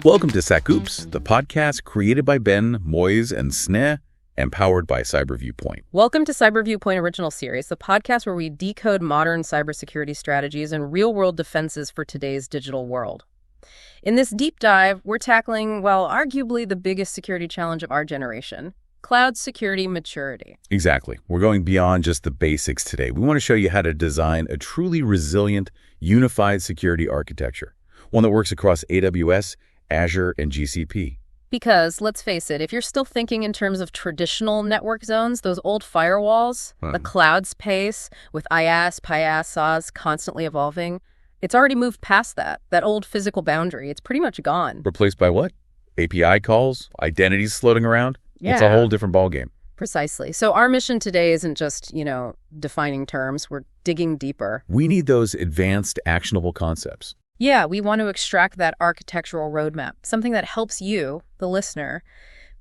Welcome to DevSecOps, the podcast created by Ben, Moiz, and Sneh, and powered by Cyber Viewpoint. Welcome to Cyber Viewpoint Original Series, the podcast where we decode modern cybersecurity strategies and real-world defenses for today's digital world. In this deep dive, we're tackling, well, arguably the biggest security challenge of our generation, cloud security maturity. Exactly. We're going beyond just the basics today. We want to show you how to design a truly resilient, unified security architecture, one that works across AWS, Azure, and GCP. Because, let's face it, if you're still thinking in terms of traditional network zones, those old firewalls, the cloud's pace, with IaaS, PaaS, SaaS constantly evolving, it's already moved past that old physical boundary. It's pretty much gone. Replaced by what? API calls? Identities floating around? Yeah. It's a whole different ballgame. Precisely. So our mission today isn't just, defining terms. We're digging deeper. We need those advanced, actionable concepts. Yeah, we want to extract that architectural roadmap, something that helps you, the listener,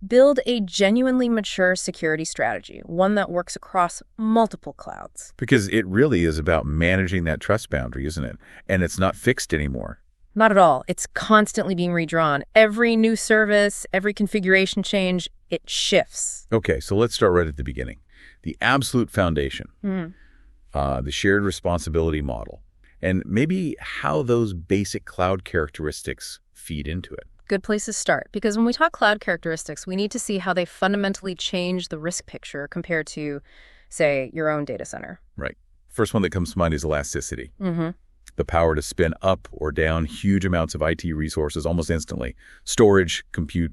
build a genuinely mature security strategy, one that works across multiple clouds. Because it really is about managing that trust boundary, isn't it? And it's not fixed anymore. Not at all. It's constantly being redrawn. Every new service, every configuration change, it shifts. Okay, so let's start right at the beginning. The absolute foundation, the shared responsibility model, and maybe how those basic cloud characteristics feed into it. Good place to start, because when we talk cloud characteristics, we need to see how they fundamentally change the risk picture compared to, say, your own data center. Right. First one that comes to mind is elasticity. The power to spin up or down huge amounts of IT resources almost instantly. Storage, compute,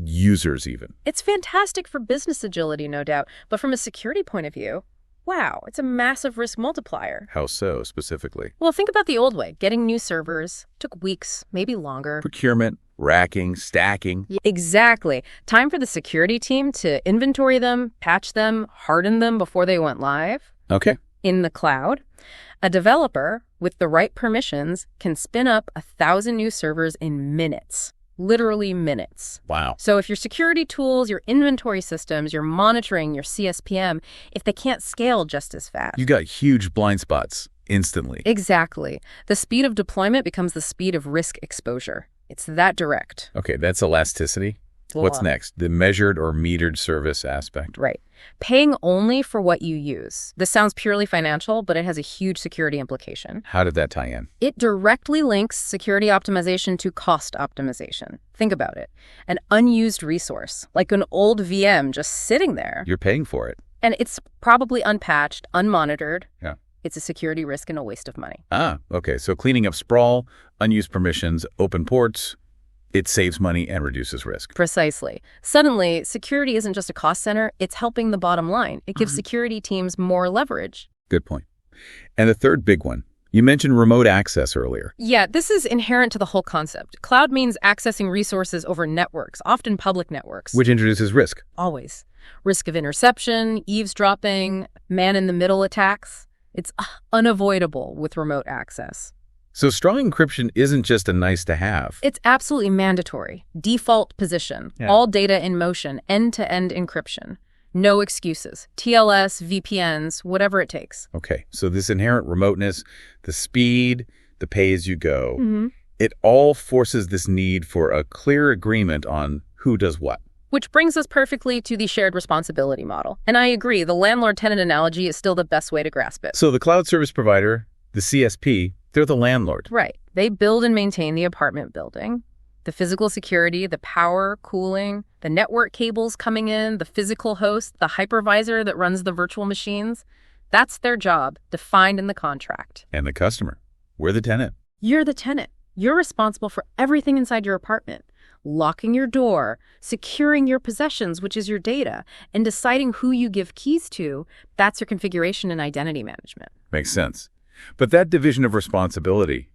users even. It's fantastic for business agility, no doubt, but from a security point of view, wow, it's a massive risk multiplier. How so, specifically? Well, think about the old way. Getting new servers took weeks, maybe longer. Procurement, racking, stacking. Yeah, exactly. Time for the security team to inventory them, patch them, harden them before they went live. Okay. In the cloud, a developer with the right permissions can spin up 1,000 new servers in minutes. Literally minutes. Wow. So if your security tools, your inventory systems, your monitoring, your CSPM, if they can't scale just as fast. You got huge blind spots instantly. Exactly. The speed of deployment becomes the speed of risk exposure. It's that direct. Okay, that's elasticity. What's next? The measured or metered service aspect. Right. Paying only for what you use. This sounds purely financial, but it has a huge security implication. How did that tie in? It directly links security optimization to cost optimization. Think about it. An unused resource, like an old VM just sitting there. You're paying for it. And it's probably unpatched, unmonitored. Yeah. It's a security risk and a waste of money. Okay. So cleaning up sprawl, unused permissions, open ports, it saves money and reduces risk. Precisely. Suddenly, security isn't just a cost center, it's helping the bottom line. It gives security teams more leverage. Good point. And the third big one, you mentioned remote access earlier. Yeah, this is inherent to the whole concept. Cloud means accessing resources over networks, often public networks. Which introduces risk. Always. Risk of interception, eavesdropping, man-in-the-middle attacks. It's unavoidable with remote access. So strong encryption isn't just a nice to have. It's absolutely mandatory. Default position. Yeah. All data in motion. End-to-end encryption. No excuses. TLS, VPNs, whatever it takes. Okay, so this inherent remoteness, the speed, the pay-as-you-go, it all forces this need for a clear agreement on who does what. Which brings us perfectly to the shared responsibility model. And I agree, the landlord-tenant analogy is still the best way to grasp it. So the cloud service provider, the CSP, they're the landlord. Right. They build and maintain the apartment building, the physical security, the power, cooling, the network cables coming in, the physical host, the hypervisor that runs the virtual machines. That's their job, defined in the contract. And the customer. We're the tenant. You're the tenant. You're responsible for everything inside your apartment. Locking your door, securing your possessions, which is your data, and deciding who you give keys to, that's your configuration and identity management. Makes sense. But that division of responsibility,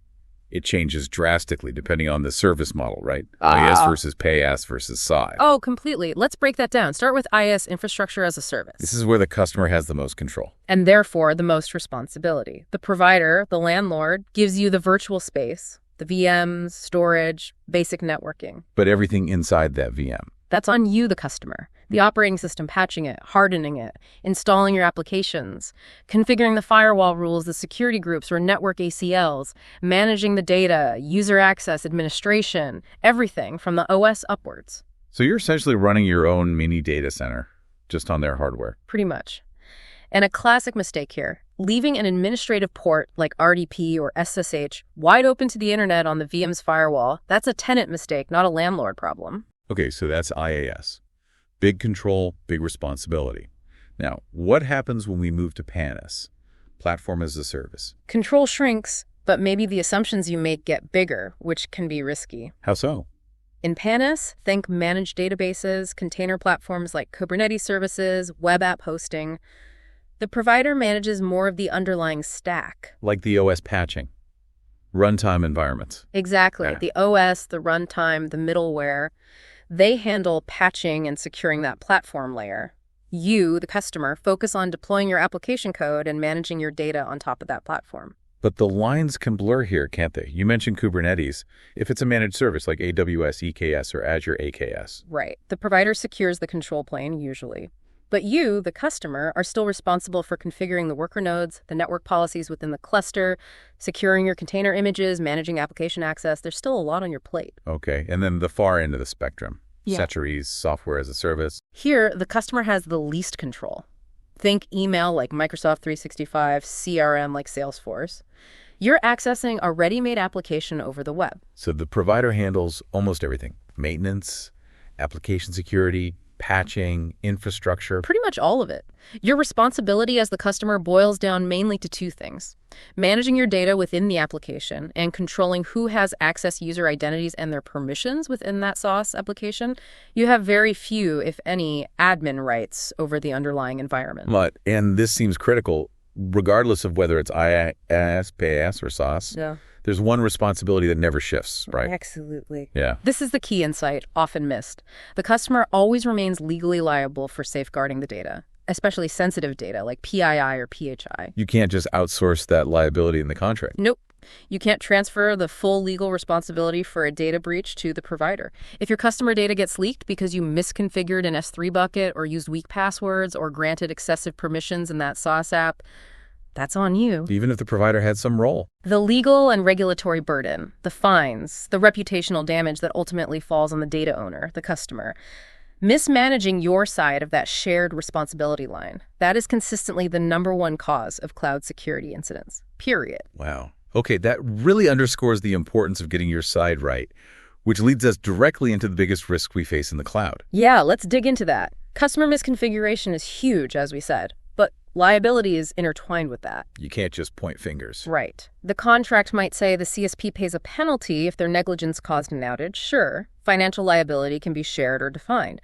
it changes drastically depending on the service model, right? IaaS versus PaaS versus SaaS. Oh, completely. Let's break that down. Start with IaaS, infrastructure as a service. This is where the customer has the most control. And therefore, the most responsibility. The provider, the landlord, gives you the virtual space, the VMs, storage, basic networking. But everything inside that VM. That's on you, the customer. The operating system patching it, hardening it, installing your applications, configuring the firewall rules, the security groups or network ACLs, managing the data, user access, administration, everything from the OS upwards. So you're essentially running your own mini data center just on their hardware. Pretty much. And a classic mistake here, leaving an administrative port like RDP or SSH wide open to the internet on the VM's firewall, that's a tenant mistake, not a landlord problem. Okay, so that's IaaS. Big control, big responsibility. Now, what happens when we move to PaaS, Platform as a Service? Control shrinks, but maybe the assumptions you make get bigger, which can be risky. How so? In PaaS, think managed databases, container platforms like Kubernetes services, web app hosting. The provider manages more of the underlying stack. Like the OS patching, runtime environments. Exactly. Yeah. The OS, the runtime, the middleware, they handle patching and securing that platform layer. You, the customer, focus on deploying your application code and managing your data on top of that platform. But the lines can blur here, can't they? You mentioned Kubernetes. If it's a managed service like AWS EKS or Azure AKS. Right. The provider secures the control plane, usually. But you, the customer, are still responsible for configuring the worker nodes, the network policies within the cluster, securing your container images, managing application access. There's still a lot on your plate. Okay, and then the far end of the spectrum. Yeah. Satcheries, software as a service. Here, the customer has the least control. Think email like Microsoft 365, CRM like Salesforce. You're accessing a ready-made application over the web. So the provider handles almost everything. Maintenance, application security, patching, infrastructure. Pretty much all of it. Your responsibility as the customer boils down mainly to two things: managing your data within the application and controlling who has access user identities and their permissions within that SaaS application. You have very few, if any, admin rights over the underlying environment. And this seems critical, regardless of whether it's IaaS, PaaS, or SaaS. Yeah. There's one responsibility that never shifts, right? Absolutely. Yeah. This is the key insight, often missed. The customer always remains legally liable for safeguarding the data, especially sensitive data like PII or PHI. You can't just outsource that liability in the contract. Nope. You can't transfer the full legal responsibility for a data breach to the provider. If your customer data gets leaked because you misconfigured an S3 bucket or used weak passwords or granted excessive permissions in that SaaS app, that's on you. Even if the provider had some role. The legal and regulatory burden, the fines, the reputational damage that ultimately falls on the data owner, the customer. Mismanaging your side of that shared responsibility line, that is consistently the #1 cause of cloud security incidents, period. Wow. Okay, that really underscores the importance of getting your side right, which leads us directly into the biggest risk we face in the cloud. Yeah, let's dig into that. Customer misconfiguration is huge, as we said, but liability is intertwined with that. You can't just point fingers. Right. The contract might say the CSP pays a penalty if their negligence caused an outage. Sure, financial liability can be shared or defined.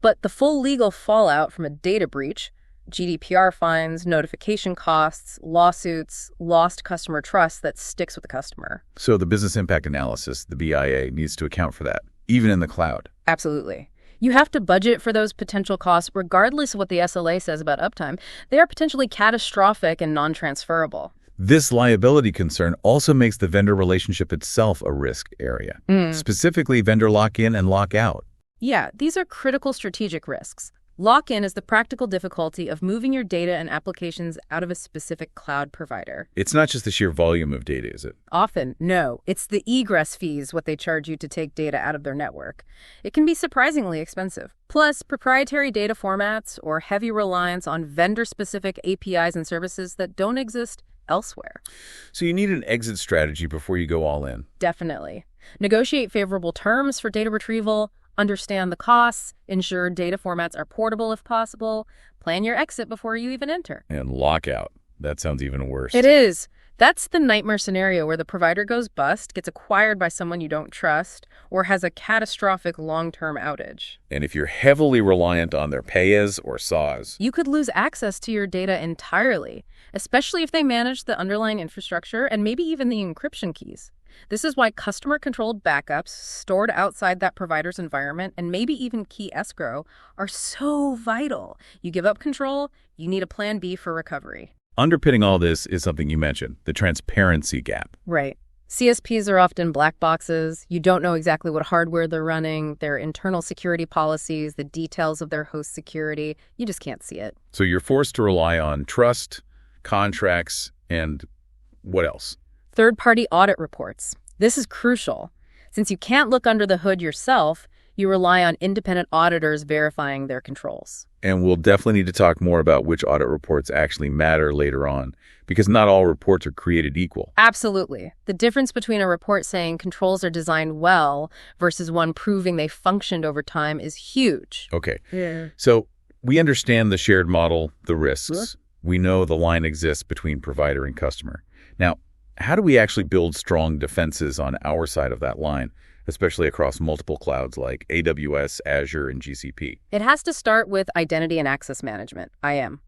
But the full legal fallout from a data breach, GDPR fines, notification costs, lawsuits, lost customer trust, that sticks with the customer. So the business impact analysis, the BIA, needs to account for that, even in the cloud. Absolutely. You have to budget for those potential costs regardless of what the SLA says about uptime. They are potentially catastrophic and non-transferable. This liability concern also makes the vendor relationship itself a risk area, specifically vendor lock-in and lock-out. Yeah, these are critical strategic risks. Lock-in is the practical difficulty of moving your data and applications out of a specific cloud provider. It's not just the sheer volume of data, is it? Often, no. It's the egress fees, what they charge you to take data out of their network. It can be surprisingly expensive. Plus, proprietary data formats or heavy reliance on vendor-specific APIs and services that don't exist elsewhere. So you need an exit strategy before you go all in. Definitely. Negotiate favorable terms for data retrieval, understand the costs, ensure data formats are portable if possible, plan your exit before you even enter. And lockout. That sounds even worse. It is. That's the nightmare scenario where the provider goes bust, gets acquired by someone you don't trust, or has a catastrophic long-term outage. And if you're heavily reliant on their PaaS or SaaS, You could lose access to your data entirely, especially if they manage the underlying infrastructure and maybe even the encryption keys. This is why customer-controlled backups stored outside that provider's environment and maybe even key escrow are so vital. You give up control, you need a plan B for recovery. underpinning all this is something you mentioned, the transparency gap. Right. CSPs are often black boxes. You don't know exactly what hardware they're running, their internal security policies, the details of their host security. You just can't see it. So you're forced to rely on trust, contracts, and what else? Third-party audit reports. This is crucial. Since you can't look under the hood yourself, you rely on independent auditors verifying their controls. And we'll definitely need to talk more about which audit reports actually matter later on, because not all reports are created equal. Absolutely. The difference between a report saying controls are designed well versus one proving they functioned over time is huge. Okay. Yeah. So we understand the shared model, the risks. We know the line exists between provider and customer. Now, how do we actually build strong defenses on our side of that line, especially across multiple clouds like AWS, Azure, and GCP? It has to start with identity and access management, IAM.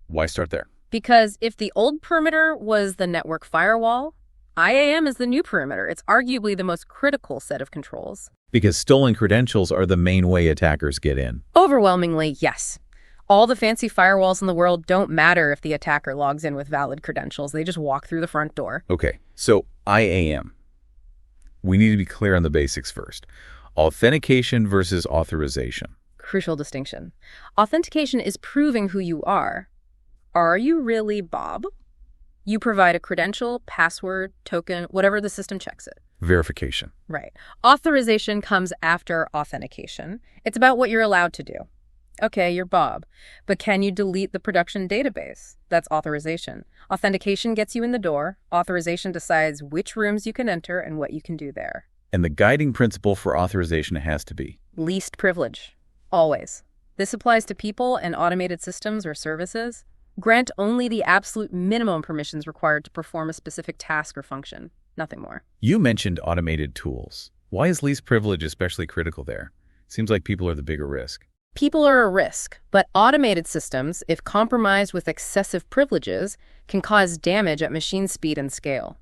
Why start there? Because if the old perimeter was the network firewall, IAM is the new perimeter. It's arguably the most critical set of controls. Because stolen credentials are the main way attackers get in. Overwhelmingly, yes. All the fancy firewalls in the world don't matter if the attacker logs in with valid credentials. They just walk through the front door. Okay, so IAM. We need to be clear on the basics first. Authentication versus authorization. Crucial distinction. Authentication is proving who you are. Are you really Bob? You provide a credential, password, token, whatever the system checks it. Verification. Right. Authorization comes after authentication. It's about what you're allowed to do. Okay, you're Bob, but can you delete the production database? That's authorization. Authentication gets you in the door. Authorization decides which rooms you can enter and what you can do there. And the guiding principle for authorization has to be least privilege. Always. This applies to people and automated systems or services. Grant only the absolute minimum permissions required to perform a specific task or function. Nothing more. You mentioned automated tools. Why is least privilege especially critical there? Seems like people are the bigger risk. People are a risk, but automated systems, if compromised with excessive privileges, can cause damage at machine speed and scale.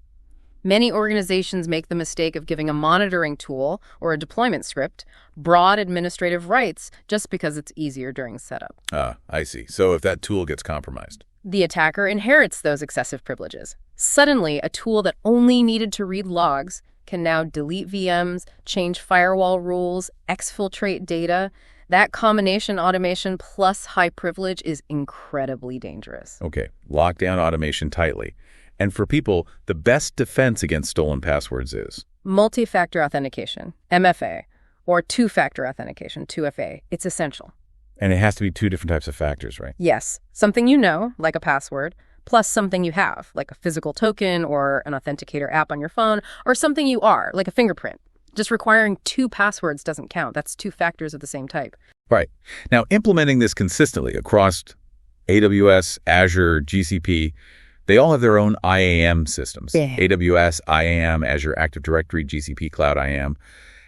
Many organizations make the mistake of giving a monitoring tool or a deployment script broad administrative rights just because it's easier during setup. I see. So if that tool gets compromised, the attacker inherits those excessive privileges. Suddenly, a tool that only needed to read logs can now delete VMs, change firewall rules, exfiltrate data. That combination automation plus high privilege is incredibly dangerous. Okay, lock down automation tightly. And for people, the best defense against stolen passwords is multi-factor authentication, MFA, or two-factor authentication, 2FA. It's essential. And it has to be two different types of factors, right? Yes. Something you know, like a password, plus something you have, like a physical token or an authenticator app on your phone, or something you are, like a fingerprint. Just requiring two passwords doesn't count. That's two factors of the same type. Right. Now, implementing this consistently across AWS, Azure, GCP, they all have their own IAM systems. Yeah. AWS, IAM, Azure Active Directory, GCP Cloud IAM.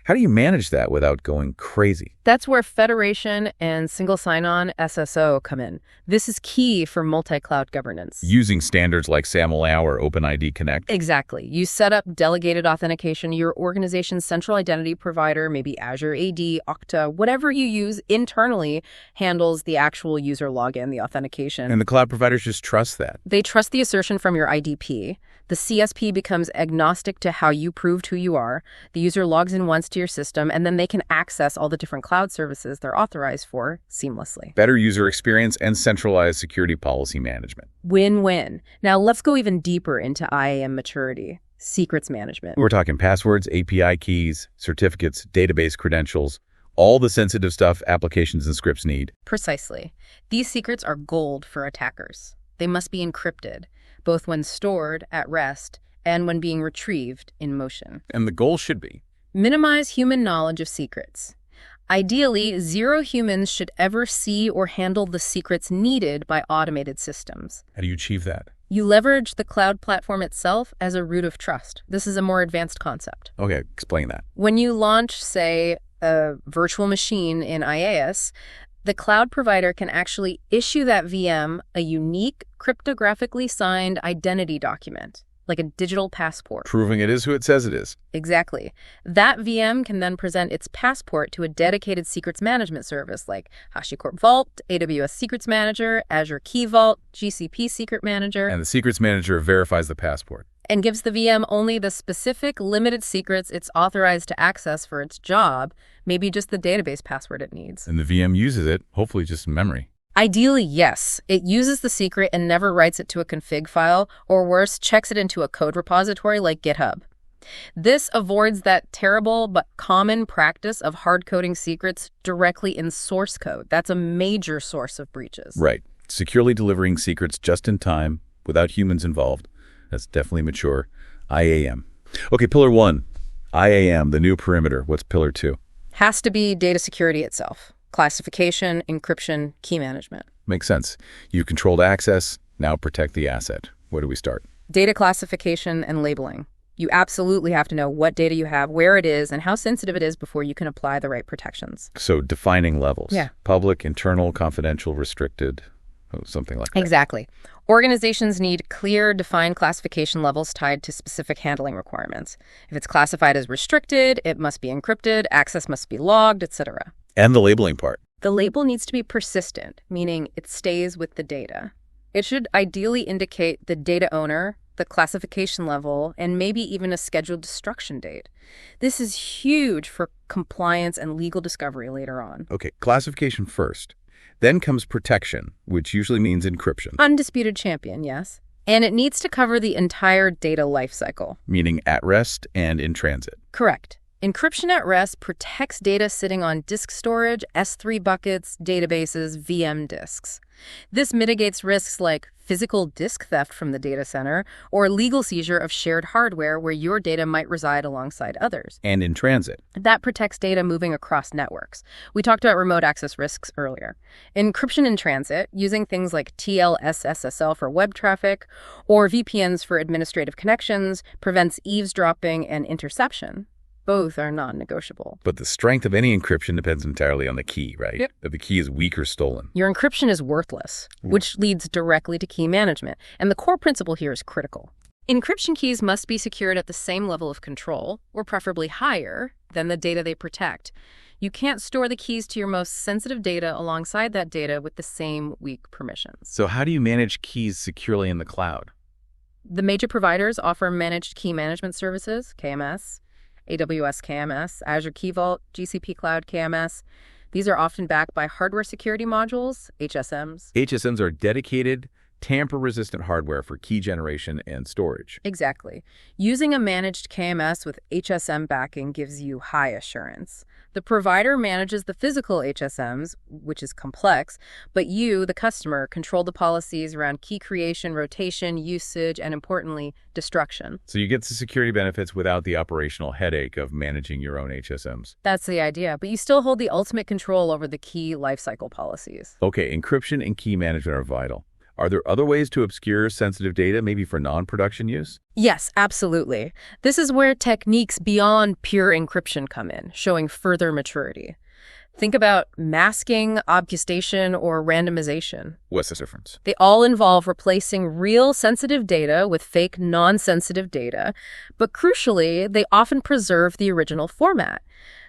How do you manage that without going crazy? That's where federation and single sign-on SSO come in. This is key for multi-cloud governance. Using standards like SAML or OpenID Connect? Exactly. You set up delegated authentication. Your organization's central identity provider, maybe Azure AD, Okta, whatever you use internally handles the actual user login, the authentication. And the cloud providers just trust that? They trust the assertion from your IDP. The CSP becomes agnostic to how you proved who you are. The user logs in once to your system, and then they can access all the different cloud services they're authorized for seamlessly. Better user experience and centralized security policy management. Win-win. Now let's go even deeper into IAM maturity. Secrets management. We're talking passwords, API keys, certificates, database credentials, all the sensitive stuff applications and scripts need. Precisely. These secrets are gold for attackers. They must be encrypted, both when stored at rest and when being retrieved in motion. And the goal should be minimize human knowledge of secrets. Ideally, zero humans should ever see or handle the secrets needed by automated systems. How do you achieve that? You leverage the cloud platform itself as a root of trust. This is a more advanced concept. Okay, explain that. When you launch, say, a virtual machine in IaaS, the cloud provider can actually issue that VM a unique, cryptographically signed identity document, like a digital passport. Proving it is who it says it is. Exactly. That VM can then present its passport to a dedicated secrets management service like HashiCorp Vault, AWS Secrets Manager, Azure Key Vault, GCP Secret Manager. And the secrets manager verifies the passport. and gives the VM only the specific limited secrets it's authorized to access for its job, maybe just the database password it needs. And the VM uses it, hopefully just in memory. Ideally, yes. It uses the secret and never writes it to a config file, or worse, checks it into a code repository like GitHub. This avoids that terrible but common practice of hard-coding secrets directly in source code. That's a major source of breaches. Right. Securely delivering secrets just in time, without humans involved. That's definitely mature. IAM. Okay, pillar 1. IAM, the new perimeter. What's pillar 2? Has to be data security itself. Classification, encryption, key management. Makes sense. You controlled access, now protect the asset. Where do we start? Data classification and labeling. You absolutely have to know what data you have, where it is, and how sensitive it is before you can apply the right protections. So defining levels. Yeah. Public, internal, confidential, restricted, something like that. Exactly. Organizations need clear, defined classification levels tied to specific handling requirements. If it's classified as restricted, it must be encrypted, access must be logged, etc. And the labeling part. The label needs to be persistent, meaning it stays with the data. It should ideally indicate the data owner, the classification level, and maybe even a scheduled destruction date. This is huge for compliance and legal discovery later on. Okay, classification first. Then comes protection, which usually means encryption. Undisputed champion, yes. And it needs to cover the entire data lifecycle. Meaning at rest and in transit. Correct. Encryption at rest protects data sitting on disk storage, S3 buckets, databases, VM disks. This mitigates risks like physical disk theft from the data center or legal seizure of shared hardware where your data might reside alongside others. And in transit. That protects data moving across networks. We talked about remote access risks earlier. Encryption in transit, using things like TLS-SSL for web traffic or VPNs for administrative connections, prevents eavesdropping and interception. Both are non-negotiable. But the strength of any encryption depends entirely on the key, right? Yep. If the key is weak or stolen. Your encryption is worthless, which leads directly to key management. And the core principle here is critical. Encryption keys must be secured at the same level of control, or preferably higher, than the data they protect. You can't store the keys to your most sensitive data alongside that data with the same weak permissions. So how do you manage keys securely in the cloud? The major providers offer managed key management services, KMS, AWS KMS, Azure Key Vault, GCP Cloud KMS. These are often backed by hardware security modules, HSMs. HSMs are dedicated, tamper-resistant hardware for key generation and storage. Exactly. Using a managed KMS with HSM backing gives you high assurance. The provider manages the physical HSMs, which is complex, but you, the customer, control the policies around key creation, rotation, usage, and importantly, destruction. So you get the security benefits without the operational headache of managing your own HSMs. That's the idea, but you still hold the ultimate control over the key lifecycle policies. Okay, encryption and key management are vital. Are there other ways to obscure sensitive data, maybe for non-production use? Yes, absolutely. This is where techniques beyond pure encryption come in, showing further maturity. Think about masking, obfuscation, or randomization. What's the difference? They all involve replacing real sensitive data with fake non-sensitive data, but crucially, they often preserve the original format.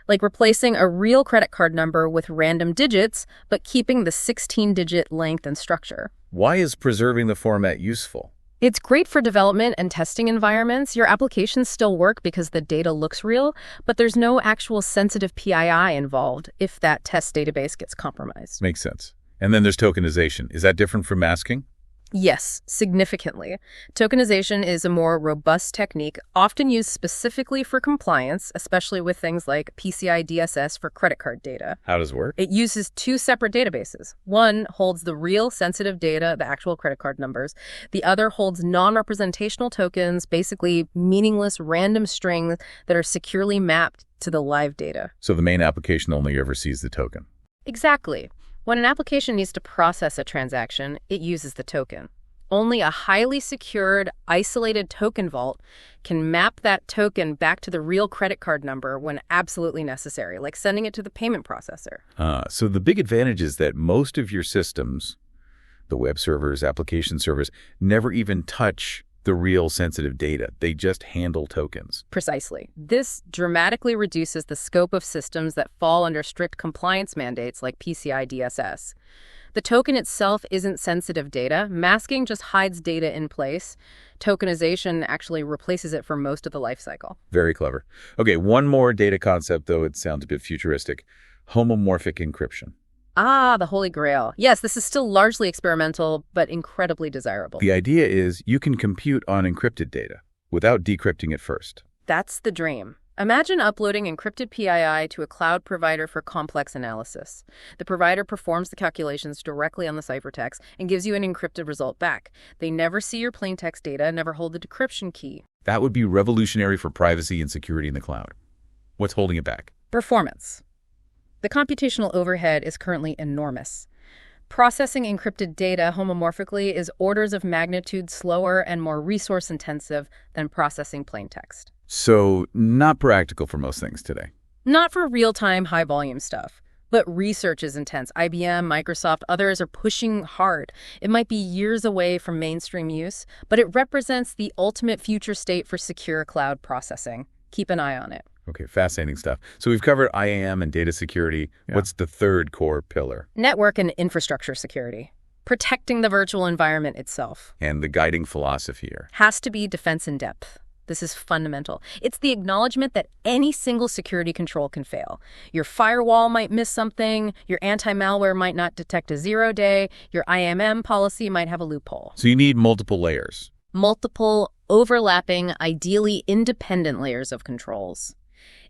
Like replacing a real credit card number with random digits, but keeping the 16-digit length and structure. Why is preserving the format useful? It's great for development and testing environments. Your applications still work because the data looks real, but there's no actual sensitive PII involved if that test database gets compromised. Makes sense. And then there's tokenization. Is that different from masking? Yes, significantly. Tokenization is a more robust technique, often used specifically for compliance, especially with things like PCI DSS for credit card data. How does it work? It uses two separate databases. One holds the real sensitive data, the actual credit card numbers. The other holds non-representational tokens, basically meaningless random strings that are securely mapped to the live data. So the main application only ever sees the token. Exactly. When an application needs to process a transaction, it uses the token. Only a highly secured, isolated token vault can map that token back to the real credit card number when absolutely necessary, like sending it to the payment processor. So the big advantage is that most of your systems, the web servers, application servers, never even touch the real sensitive data. They just handle tokens. Precisely. This dramatically reduces the scope of systems that fall under strict compliance mandates like PCI DSS. The token itself isn't sensitive data. Masking just hides data in place. Tokenization actually replaces it for most of the lifecycle. Very clever. Okay, one more data concept, though it sounds a bit futuristic. Homomorphic encryption. Ah, the Holy Grail. Yes, this is still largely experimental, but incredibly desirable. The idea is you can compute on encrypted data without decrypting it first. That's the dream. Imagine uploading encrypted PII to a cloud provider for complex analysis. The provider performs the calculations directly on the ciphertext and gives you an encrypted result back. They never see your plaintext data, never hold the decryption key. That would be revolutionary for privacy and security in the cloud. What's holding it back? Performance. The computational overhead is currently enormous. Processing encrypted data homomorphically is orders of magnitude slower and more resource-intensive than processing plaintext. So, not practical for most things today. Not for real-time, high-volume stuff. But research is intense. IBM, Microsoft, others are pushing hard. It might be years away from mainstream use, but it represents the ultimate future state for secure cloud processing. Keep an eye on it. Okay, fascinating stuff. So we've covered IAM and data security. Yeah. What's the third core pillar? Network and infrastructure security. Protecting the virtual environment itself. And the guiding philosophy here? Has to be defense in depth. This is fundamental. It's the acknowledgement that any single security control can fail. Your firewall might miss something, your anti-malware might not detect a 0-day, your IMM policy might have a loophole. So you need multiple layers. Multiple, overlapping, ideally independent layers of controls.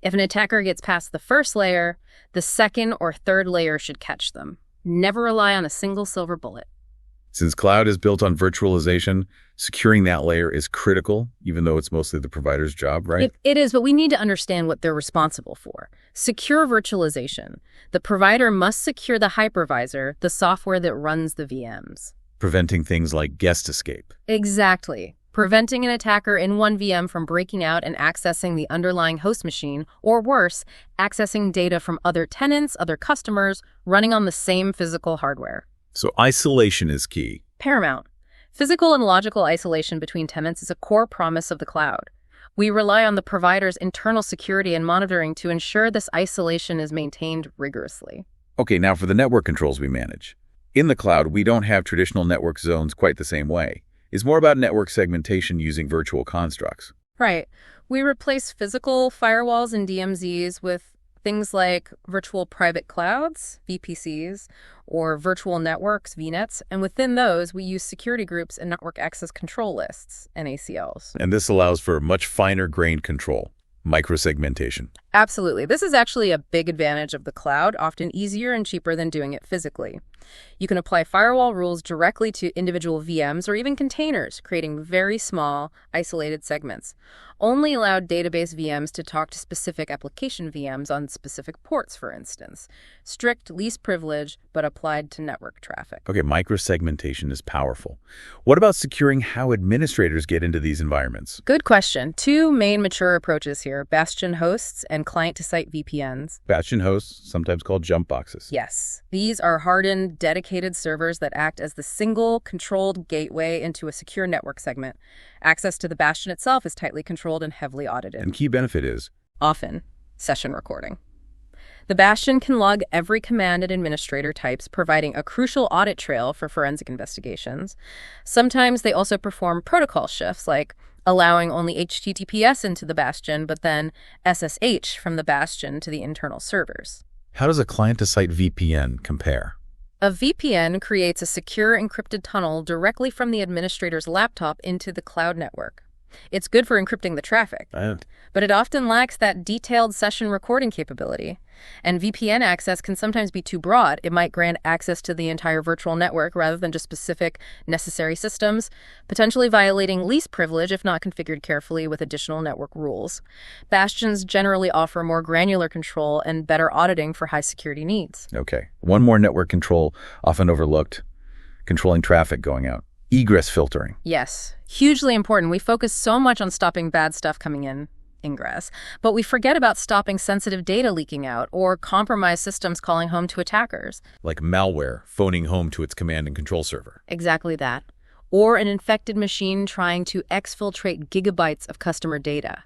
If an attacker gets past the first layer, the second or third layer should catch them. Never rely on a single silver bullet. Since cloud is built on virtualization, securing that layer is critical, even though it's mostly the provider's job, right? It is, but we need to understand what they're responsible for. Secure virtualization. The provider must secure the hypervisor, the software that runs the VMs. Preventing things like guest escape. Exactly. Preventing an attacker in one VM from breaking out and accessing the underlying host machine, or worse, accessing data from other tenants, other customers, running on the same physical hardware. So isolation is key. Paramount. Physical and logical isolation between tenants is a core promise of the cloud. We rely on the provider's internal security and monitoring to ensure this isolation is maintained rigorously. Okay, now for the network controls we manage. In the cloud, we don't have traditional network zones quite the same way. It's more about network segmentation using virtual constructs. Right. We replace physical firewalls and DMZs with things like virtual private clouds, VPCs, or virtual networks, VNets, and within those, we use security groups and network access control lists, NACLs. And this allows for much finer-grained control, microsegmentation. Absolutely. This is actually a big advantage of the cloud, often easier and cheaper than doing it physically. You can apply firewall rules directly to individual VMs or even containers, creating very small, isolated segments. Only allow database VMs to talk to specific application VMs on specific ports, for instance. Strict least privilege, but applied to network traffic. Okay, microsegmentation is powerful. What about securing how administrators get into these environments? Good question. Two main mature approaches here, bastion hosts and client-to-site VPNs. Bastion hosts, sometimes called jump boxes. Yes. These are hardened, dedicated servers that act as the single controlled gateway into a secure network segment. Access to the bastion itself is tightly controlled and heavily audited. And key benefit is? Often, session recording. The bastion can log every command and administrator types, providing a crucial audit trail for forensic investigations. Sometimes they also perform protocol shifts, like allowing only HTTPS into the bastion, but then SSH from the bastion to the internal servers. How does a client-to-site VPN compare? A VPN creates a secure encrypted tunnel directly from the administrator's laptop into the cloud network. It's good for encrypting the traffic, but it often lacks that detailed session recording capability. And VPN access can sometimes be too broad. It might grant access to the entire virtual network rather than just specific necessary systems, potentially violating least privilege if not configured carefully with additional network rules. Bastions generally offer more granular control and better auditing for high security needs. Okay. One more network control often overlooked, controlling traffic going out. Egress filtering. Yes, hugely important. We focus so much on stopping bad stuff coming in, ingress, but we forget about stopping sensitive data leaking out or compromised systems calling home to attackers. Like malware phoning home to its command and control server. Exactly that. or an infected machine trying to exfiltrate gigabytes of customer data.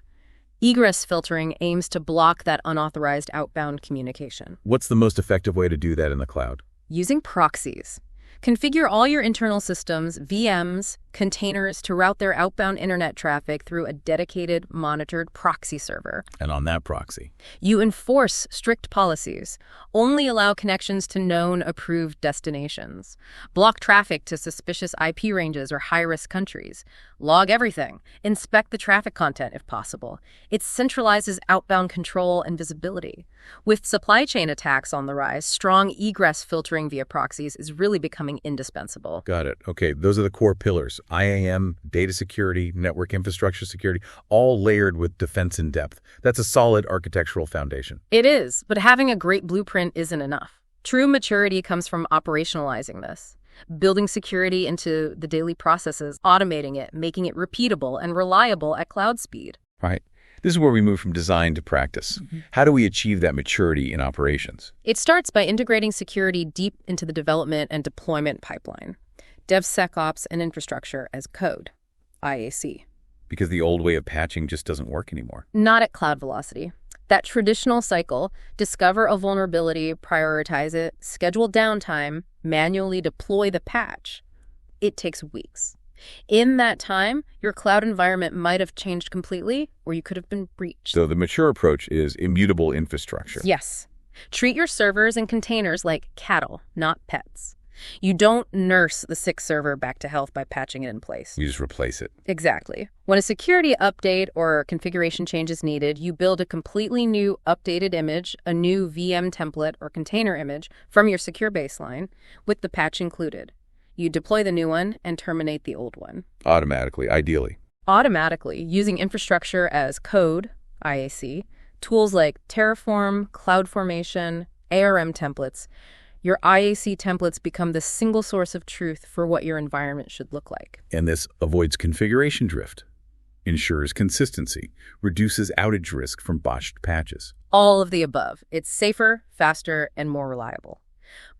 Egress filtering aims to block that unauthorized outbound communication. What's the most effective way to do that in the cloud? Using proxies. Configure all your internal systems, VMs, containers to route their outbound internet traffic through a dedicated, monitored proxy server. And on that proxy, You enforce strict policies. Only allow connections to known approved destinations. Block traffic to suspicious IP ranges or high-risk countries. Log everything. Inspect the traffic content if possible. It centralizes outbound control and visibility. With supply chain attacks on the rise, strong egress filtering via proxies is really becoming indispensable. got it. Okay, those are the core pillars. IAM, data security, network infrastructure security, all layered with defense in depth. That's a solid architectural foundation. It is, but having a great blueprint isn't enough. True maturity comes from operationalizing this. Building security into the daily processes, automating it, making it repeatable and reliable at cloud speed. Right. This is where we move from design to practice. How do we achieve that maturity in operations? It starts by integrating security deep into the development and deployment pipeline. DevSecOps and Infrastructure as code, IAC. Because the old way of patching just doesn't work anymore. Not at cloud velocity. That traditional cycle, discover a vulnerability, prioritize it, schedule downtime, manually deploy the patch. It takes weeks. In that time, your cloud environment might have changed completely, or you could have been breached. So the mature approach is immutable infrastructure. Yes. Treat your servers and containers like cattle, not pets. You don't nurse the sick server back to health by patching it in place. You just replace it. Exactly. When a security update or configuration change is needed, you build a completely new updated image, a new VM template or container image from your secure baseline, with the patch included. You deploy the new one and terminate the old one. Automatically, ideally. Automatically, using infrastructure as code, IAC, tools like Terraform, CloudFormation, ARM templates, your IAC templates become the single source of truth for what your environment should look like. And this avoids configuration drift, ensures consistency, reduces outage risk from botched patches. All of the above. It's safer, faster, and more reliable.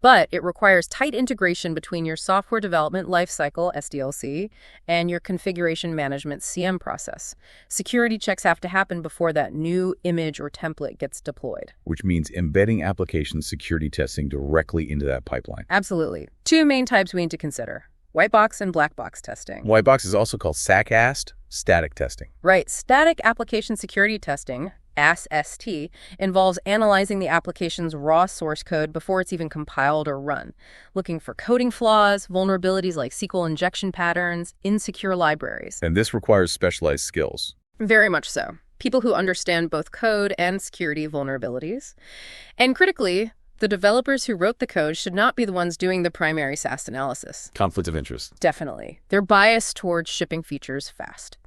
But it requires tight integration between your software development lifecycle, SDLC, and your configuration management, CM process. Security checks have to happen before that new image or template gets deployed. Which means embedding application security testing directly into that pipeline. Absolutely. Two main types we need to consider: white box and black box testing. White box is also called SACAST, static testing. Right. Static application security testing, ASST, involves analyzing the application's raw source code before it's even compiled or run, looking for coding flaws, vulnerabilities like SQL injection patterns, insecure libraries. And this requires specialized skills. Very much so. People who understand both code and security vulnerabilities. And critically, the developers who wrote the code should not be the ones doing the primary SaaS analysis. Conflict of interest. Definitely. They're biased towards shipping features fast.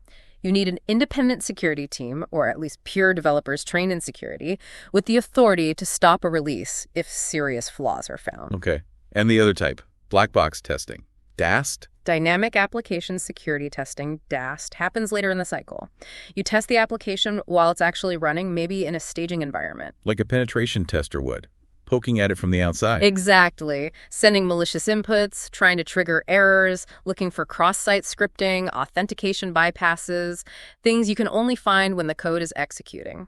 You need an independent security team, or at least pure developers trained in security, with the authority to stop a release if serious flaws are found. Okay. And the other type, black box testing. DAST? Dynamic Application Security Testing, DAST, happens later in the cycle. You test the application while it's actually running, maybe in a staging environment. Like a penetration tester would, poking at it from the outside. Exactly. Sending malicious inputs, trying to trigger errors, looking for cross-site scripting, authentication bypasses, things you can only find when the code is executing.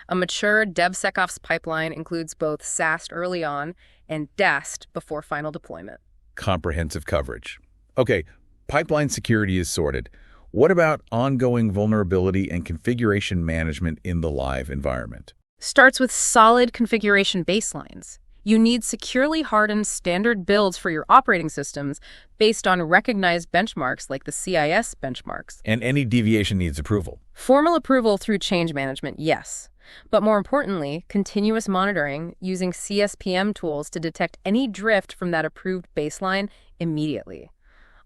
A mature DevSecOps pipeline includes both SAST early on and DAST before final deployment. Comprehensive coverage. Okay, pipeline security is sorted. What about ongoing vulnerability and configuration management in the live environment? Starts with solid configuration baselines. You need securely hardened standard builds for your operating systems based on recognized benchmarks like the CIS benchmarks. And any deviation needs approval. Formal approval through change management, yes. But more importantly, continuous monitoring using CSPM tools to detect any drift from that approved baseline immediately.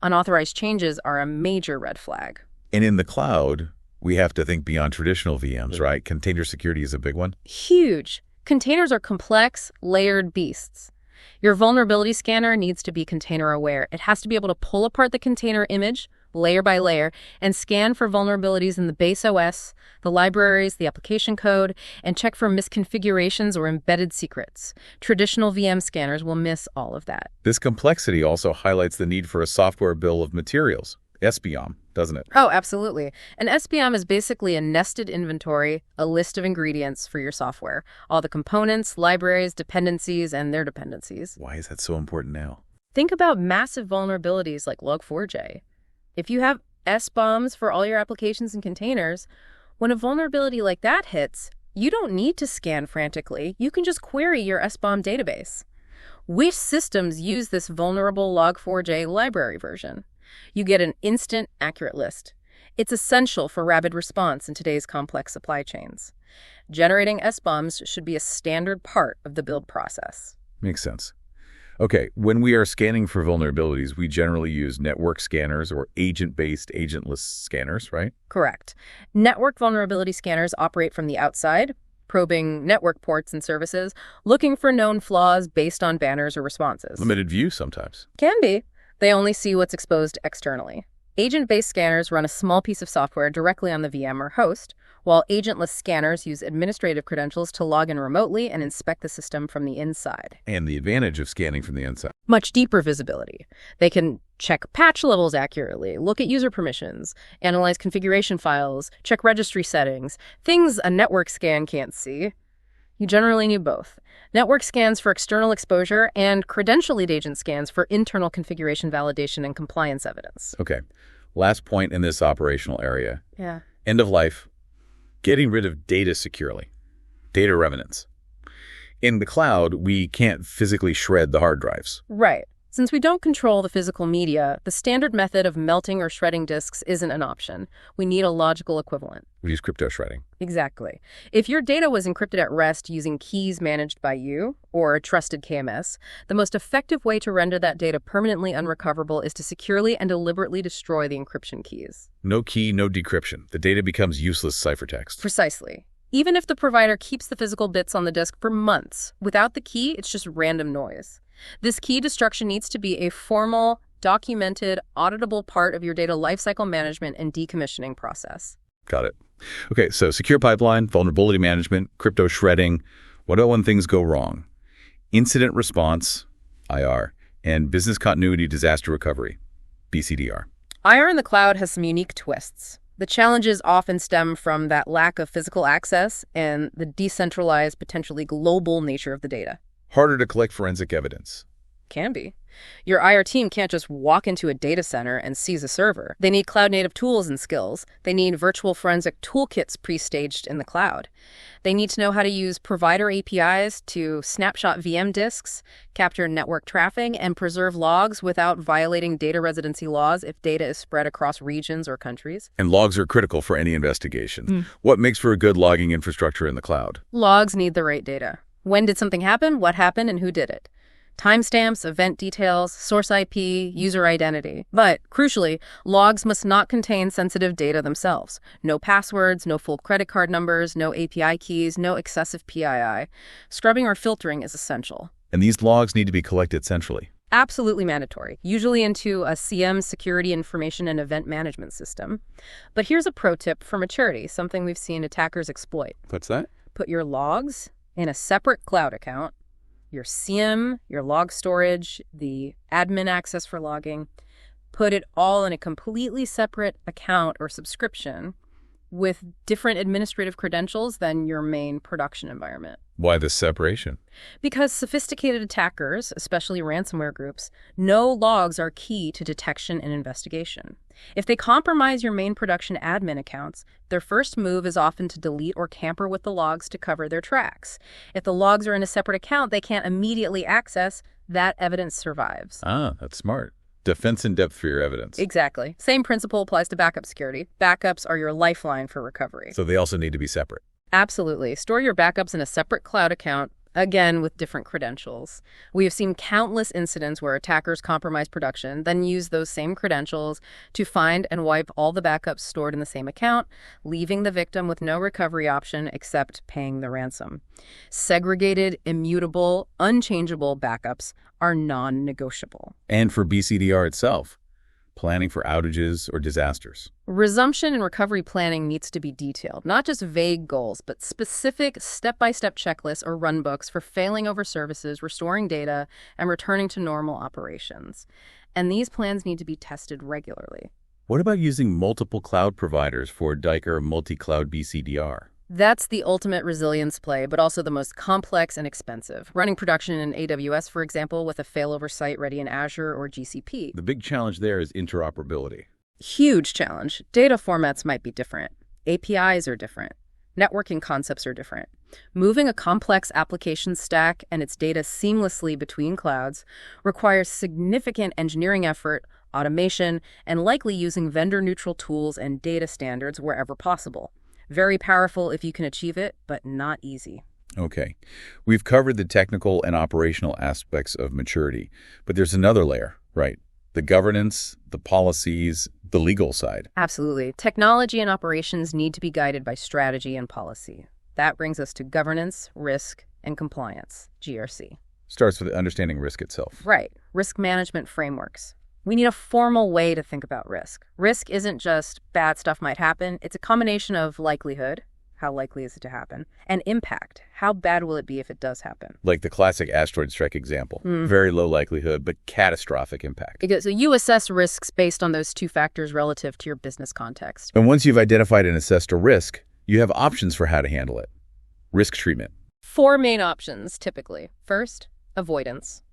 Unauthorized changes are a major red flag. And in the cloud, we have to think beyond traditional VMs, right? Container security is a big one. Huge. Containers are complex, layered beasts. Your vulnerability scanner needs to be container aware. It has to be able to pull apart the container image, layer by layer, and scan for vulnerabilities in the base OS, the libraries, the application code, and check for misconfigurations or embedded secrets. Traditional VM scanners will miss all of that. This complexity also highlights the need for a software bill of materials, SBOM, doesn't it? Oh, absolutely. An SBOM is basically a nested inventory, a list of ingredients for your software. All the components, libraries, dependencies, and their dependencies. Why is that so important now? Think about massive vulnerabilities like Log4j. If you have SBOMs for all your applications and containers, when a vulnerability like that hits, you don't need to scan frantically. You can just query your SBOM database. Which systems use this vulnerable Log4j library version? You get an instant, accurate list. It's essential for rapid response in today's complex supply chains. Generating SBOMs should be a standard part of the build process. Makes sense. Okay, when we are scanning for vulnerabilities, we generally use network scanners or agent-based, agentless scanners, right? Correct. Network vulnerability scanners operate from the outside, probing network ports and services, looking for known flaws based on banners or responses. Limited view sometimes. Can be. They only see what's exposed externally. Agent-based scanners run a small piece of software directly on the VM or host, while agentless scanners use administrative credentials to log in remotely and inspect the system from the inside. And the advantage of scanning from the inside. Much deeper visibility. They can check patch levels accurately, look at user permissions, analyze configuration files, check registry settings, things a network scan can't see. You generally need both. Network scans for external exposure and credential-lead agent scans for internal configuration validation and compliance evidence. Okay, last point in this operational area. Yeah. End of life. Getting rid of data securely. Data revenants. In the cloud, we can't physically shred the hard drives. Right. Since we don't control the physical media, the standard method of melting or shredding disks isn't an option. We need a logical equivalent. We use crypto shredding. Exactly. If your data was encrypted at rest using keys managed by you, or a trusted KMS, the most effective way to render that data permanently unrecoverable is to securely and deliberately destroy the encryption keys. No key, no decryption. The data becomes useless ciphertext. Precisely. Even if the provider keeps the physical bits on the disk for months, without the key, it's just random noise. This key destruction needs to be a formal, documented, auditable part of your data lifecycle management and decommissioning process. Got it. Okay, so secure pipeline, vulnerability management, crypto shredding. What about when things go wrong? Incident response, IR, and business continuity disaster recovery, BCDR. IR in the cloud has some unique twists. The challenges often stem from that lack of physical access and the decentralized, potentially global nature of the data. Harder to collect forensic evidence. Can be. Your IR team can't just walk into a data center and seize a server. They need cloud-native tools and skills. They need virtual forensic toolkits pre-staged in the cloud. They need to know how to use provider APIs to snapshot VM disks, capture network traffic, and preserve logs without violating data residency laws if data is spread across regions or countries. And logs are critical for any investigation. What makes for a good logging infrastructure in the cloud? Logs need the right data. When did something happen? What happened? And who did it? Timestamps, event details, source IP, user identity. But, crucially, logs must not contain sensitive data themselves. No passwords, no full credit card numbers, no API keys, no excessive PII. Scrubbing or filtering is essential. And these logs need to be collected centrally. Absolutely mandatory, usually into a CM, security information and event management system. But here's a pro tip for maturity, something we've seen attackers exploit. What's that? Put your logs in a separate cloud account, your CM, your log storage, the admin access for logging, put it all in a completely separate account or subscription with different administrative credentials than your main production environment. Why this separation? Because sophisticated attackers, especially ransomware groups, know logs are key to detection and investigation. If they compromise your main production admin accounts, their first move is often to delete or tamper with the logs to cover their tracks. If the logs are in a separate account they can't immediately access, that evidence survives. Ah, that's smart. Defense in depth for your evidence. Exactly. Same principle applies to backup security. Backups are your lifeline for recovery. So they also need to be separate. Absolutely. Store your backups in a separate cloud account, again with different credentials. We have seen countless incidents where attackers compromise production, then use those same credentials to find and wipe all the backups stored in the same account, leaving the victim with no recovery option except paying the ransom. Segregated, immutable, unchangeable backups are non-negotiable. And for BCDR itself, planning for outages or disasters. Resumption and recovery planning needs to be detailed, not just vague goals, but specific step-by-step checklists or runbooks for failing over services, restoring data, and returning to normal operations. And these plans need to be tested regularly. What about using multiple cloud providers for Diker multi-cloud BCDR? That's the ultimate resilience play, but also the most complex and expensive. Running production in AWS, for example, with a failover site ready in Azure or GCP. The big challenge there is interoperability. Huge challenge. Data formats might be different. APIs are different. Networking concepts are different. Moving a complex application stack and its data seamlessly between clouds requires significant engineering effort, automation, and likely using vendor-neutral tools and data standards wherever possible. Very powerful if you can achieve it, but not easy. Okay. We've covered the technical and operational aspects of maturity, but there's another layer, right? The governance, the policies, the legal side. Absolutely. Technology and operations need to be guided by strategy and policy. That brings us to governance, risk, and compliance, GRC. Starts with understanding risk itself. Right. Risk management frameworks. We need a formal way to think about risk. Risk isn't just bad stuff might happen. It's a combination of likelihood, how likely is it to happen, and impact, how bad will it be if it does happen. Like the classic asteroid strike example. Very low likelihood, but catastrophic impact. So you assess risks based on those two factors relative to your business context. And once you've identified and assessed a risk, you have options for how to handle it. Risk treatment. 4 main options, typically. First, avoidance.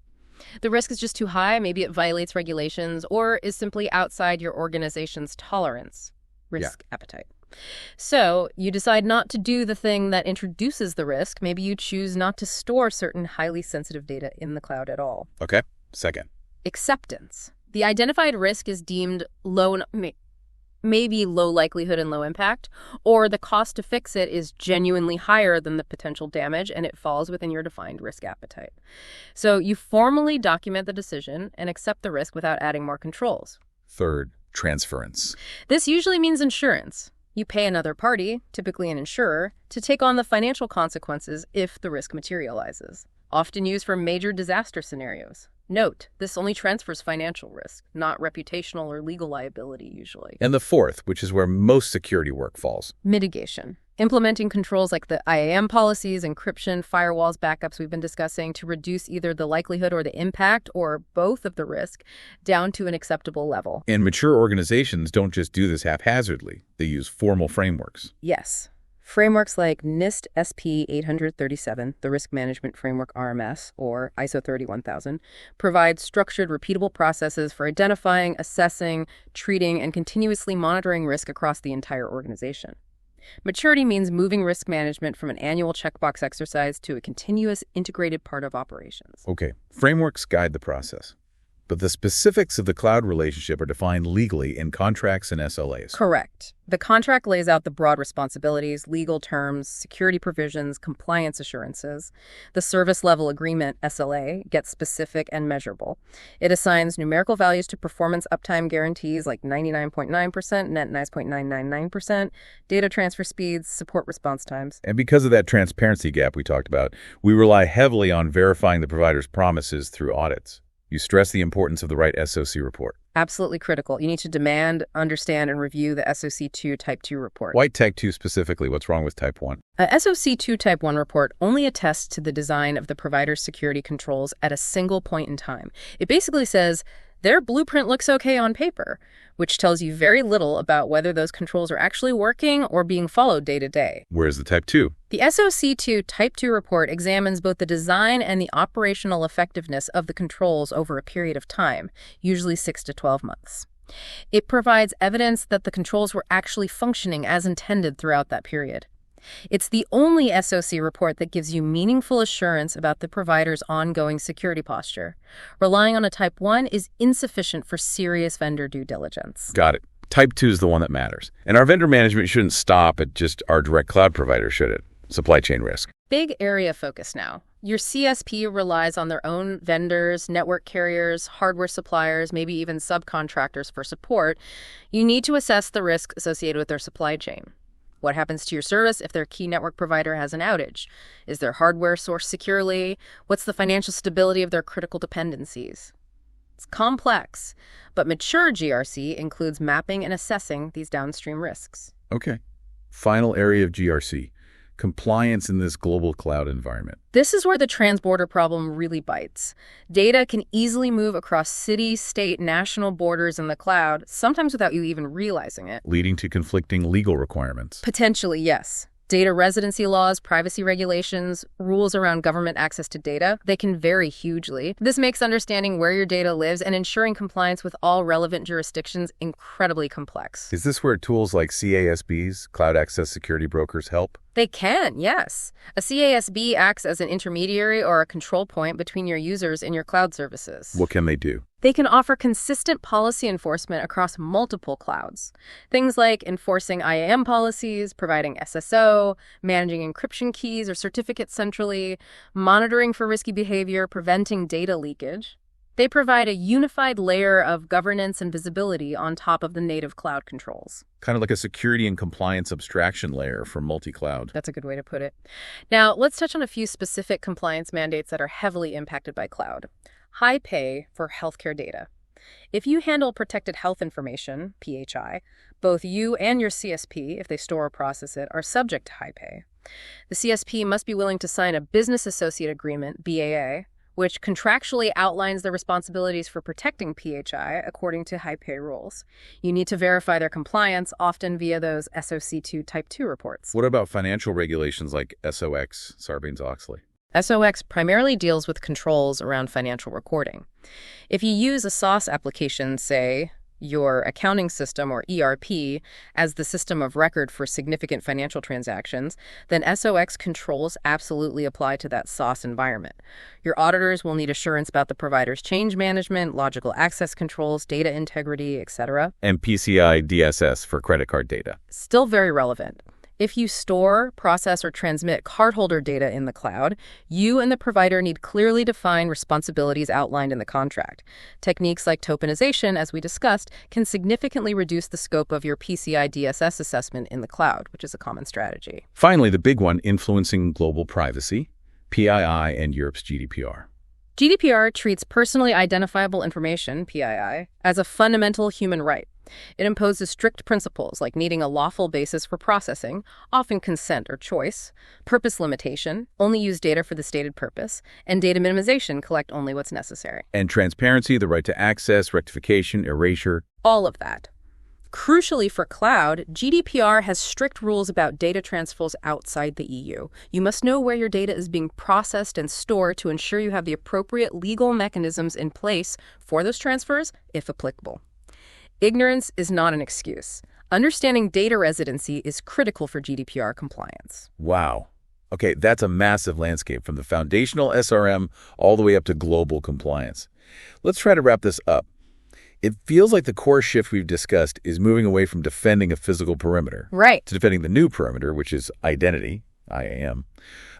The risk is just too high, maybe it violates regulations, or is simply outside your organization's tolerance, risk appetite. So you decide not to do the thing that introduces the risk. Maybe you choose not to store certain highly sensitive data in the cloud at all. Okay. Second. Acceptance. The identified risk is deemed low, maybe low likelihood and low impact, or the cost to fix it is genuinely higher than the potential damage and it falls within your defined risk appetite. So you formally document the decision and accept the risk without adding more controls. Third, transference. This usually means insurance. You pay another party, typically an insurer, to take on the financial consequences if the risk materializes. Often used for major disaster scenarios. Note, this only transfers financial risk, not reputational or legal liability usually. And the fourth, which is where most security work falls. Mitigation. Implementing controls like the IAM policies, encryption, firewalls, backups we've been discussing to reduce either the likelihood or the impact or both of the risk down to an acceptable level. And mature organizations don't just do this haphazardly. They use formal frameworks. Yes. Frameworks like NIST SP 837, the Risk Management Framework RMS, or ISO 31000, provide structured, repeatable processes for identifying, assessing, treating, and continuously monitoring risk across the entire organization. Maturity means moving risk management from an annual checkbox exercise to a continuous, integrated part of operations. Okay, frameworks guide the process. But the specifics of the cloud relationship are defined legally in contracts and SLAs. Correct. The contract lays out the broad responsibilities, legal terms, security provisions, compliance assurances. The service level agreement, SLA, gets specific and measurable. It assigns numerical values to performance uptime guarantees like 99.9%, net 9.999%, data transfer speeds, support response times. And because of that transparency gap we talked about, we rely heavily on verifying the provider's promises through audits. You stress the importance of the right SOC report. Absolutely critical. You need to demand, understand, and review the SOC2 Type 2 report. Why Type 2 specifically? What's wrong with Type 1? A SOC2 Type 1 report only attests to the design of the provider's security controls at a single point in time. It basically says, their blueprint looks okay on paper, which tells you very little about whether those controls are actually working or being followed day to day. Where's the Type 2? The SOC2 Type 2 report examines both the design and the operational effectiveness of the controls over a period of time, usually 6 to 12 months. It provides evidence that the controls were actually functioning as intended throughout that period. It's the only SOC report that gives you meaningful assurance about the provider's ongoing security posture. Relying on a Type 1 is insufficient for serious vendor due diligence. Got it. Type 2 is the one that matters. And our vendor management shouldn't stop at just our direct cloud provider, should it? Supply chain risk. Big area of focus now. Your CSP relies on their own vendors, network carriers, hardware suppliers, maybe even subcontractors for support. You need to assess the risk associated with their supply chain. What happens to your service if their key network provider has an outage? Is their hardware sourced securely? What's the financial stability of their critical dependencies? It's complex, but mature GRC includes mapping and assessing these downstream risks. Okay. Final area of GRC. Compliance in this global cloud environment. This is where the transborder problem really bites. Data can easily move across city, state, national borders in the cloud, sometimes without you even realizing it. Leading to conflicting legal requirements. Potentially, yes. Data residency laws, privacy regulations, rules around government access to data, they can vary hugely. This makes understanding where your data lives and ensuring compliance with all relevant jurisdictions incredibly complex. Is this where tools like CASBs, Cloud Access Security Brokers, help? They can, yes. A CASB acts as an intermediary or a control point between your users and your cloud services. What can they do? They can offer consistent policy enforcement across multiple clouds. Things like enforcing IAM policies, providing SSO, managing encryption keys or certificates centrally, monitoring for risky behavior, preventing data leakage. They provide a unified layer of governance and visibility on top of the native cloud controls. Kind of like a security and compliance abstraction layer for multi-cloud. That's a good way to put it. Now, let's touch on a few specific compliance mandates that are heavily impacted by cloud. High pay for healthcare data. If you handle protected health information, PHI, both you and your CSP, if they store or process it, are subject to high pay. The CSP must be willing to sign a business associate agreement, BAA, which contractually outlines the responsibilities for protecting PHI according to high pay rules. You need to verify their compliance, often via those SOC2 Type 2 reports. What about financial regulations like SOX, Sarbanes-Oxley? SOX primarily deals with controls around financial recording. If you use a SaaS application, say, your accounting system or ERP as the system of record for significant financial transactions, then SOX controls absolutely apply to that SaaS environment. Your auditors will need assurance about the provider's change management, logical access controls, data integrity, etc. And PCI DSS for credit card data. Still very relevant. If you store, process, or transmit cardholder data in the cloud, you and the provider need clearly defined responsibilities outlined in the contract. Techniques like tokenization, as we discussed, can significantly reduce the scope of your PCI DSS assessment in the cloud, which is a common strategy. Finally, the big one, influencing global privacy, PII and Europe's GDPR. GDPR treats personally identifiable information, PII, as a fundamental human right. It imposes strict principles like needing a lawful basis for processing, often consent or choice, purpose limitation, only use data for the stated purpose, and data minimization, collect only what's necessary. And transparency, the right to access, rectification, erasure. All of that. Crucially for cloud, GDPR has strict rules about data transfers outside the EU. You must know where your data is being processed and stored to ensure you have the appropriate legal mechanisms in place for those transfers, if applicable. Ignorance is not an excuse. Understanding data residency is critical for GDPR compliance. Wow. Okay, that's a massive landscape from the foundational SRM all the way up to global compliance. Let's try to wrap this up. It feels like the core shift we've discussed is moving away from defending a physical perimeter. Right. To defending the new perimeter, which is identity, IAM.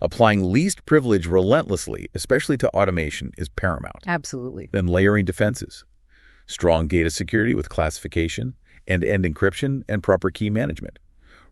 Applying least privilege relentlessly, especially to automation, is paramount. Absolutely. Then layering defenses. Strong data security with classification, end-to-end encryption, and proper key management.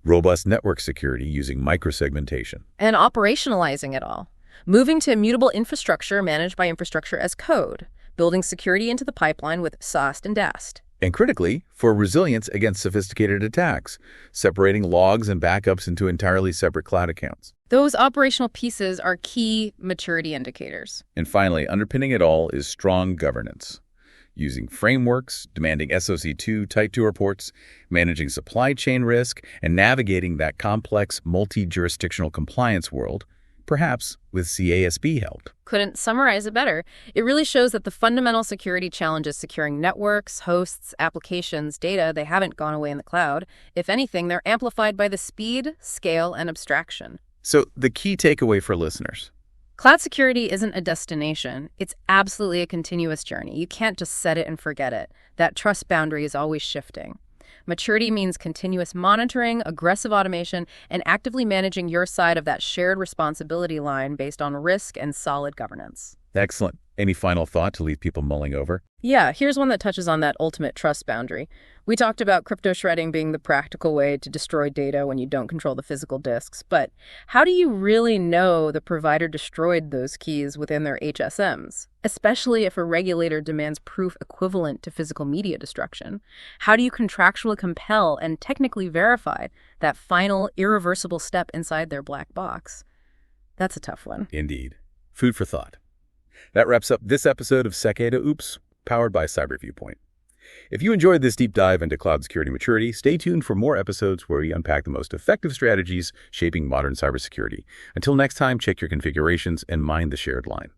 Robust network security using microsegmentation. And operationalizing it all. Moving to immutable infrastructure managed by infrastructure as code. Building security into the pipeline with SAST and DAST. And critically, for resilience against sophisticated attacks, separating logs and backups into entirely separate cloud accounts. Those operational pieces are key maturity indicators. And finally, underpinning it all is strong governance. Using frameworks, demanding SOC2 Type 2 reports, managing supply chain risk, and navigating that complex multi-jurisdictional compliance world, perhaps with CASB help. Couldn't summarize it better. It really shows that the fundamental security challenges securing networks, hosts, applications, data, they haven't gone away in the cloud. If anything, they're amplified by the speed, scale, and abstraction. So the key takeaway for listeners. Cloud security isn't a destination. It's absolutely a continuous journey. You can't just set it and forget it. That trust boundary is always shifting. Maturity means continuous monitoring, aggressive automation, and actively managing your side of that shared responsibility line based on risk and solid governance. Excellent. Any final thought to leave people mulling over? Yeah, here's one that touches on that ultimate trust boundary. We talked about crypto shredding being the practical way to destroy data when you don't control the physical disks, but how do you really know the provider destroyed those keys within their HSMs, especially if a regulator demands proof equivalent to physical media destruction? How do you contractually compel and technically verify that final, irreversible step inside their black box? That's a tough one. Indeed. Food for thought. That wraps up this episode of Secada Oops, powered by Cyber Viewpoint. If you enjoyed this deep dive into cloud security maturity, stay tuned for more episodes where we unpack the most effective strategies shaping modern cybersecurity. Until next time, check your configurations and mind the shared line.